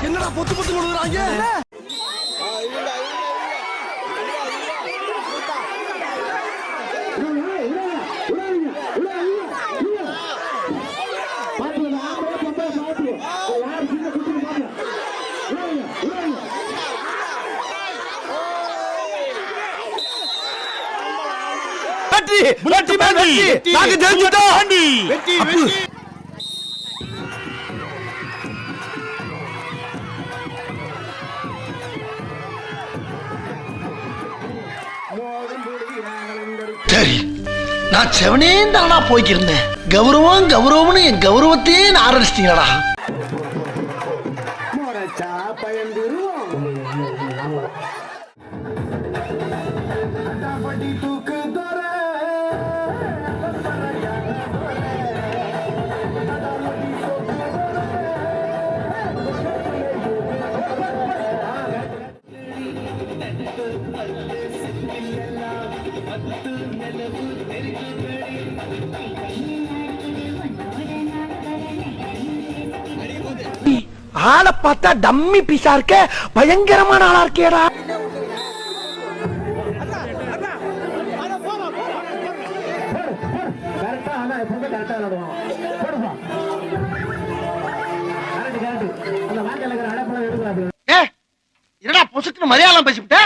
என்னடா பொத்து பொத்து கொடுக்குறாங்க? வெற்றி வெற்றி வெற்றி நாங்க ஜெயிச்சிட்டோம். வெற்றி வெற்றி. சரி, நான் செவனேந்தானா போய்க்கிருந்தேன். கௌரவம் கௌரவம்னு என் கௌரவத்தையே ஆரம்பிச்சிட்டீங்களா? ஆளை பார்த்தா டம்மி பீஸா இருக்க, பயங்கரமான ஆளா இருக்கேடா. என்னடா பொசுக்கு மலையாளம் பேசிவிட்ட?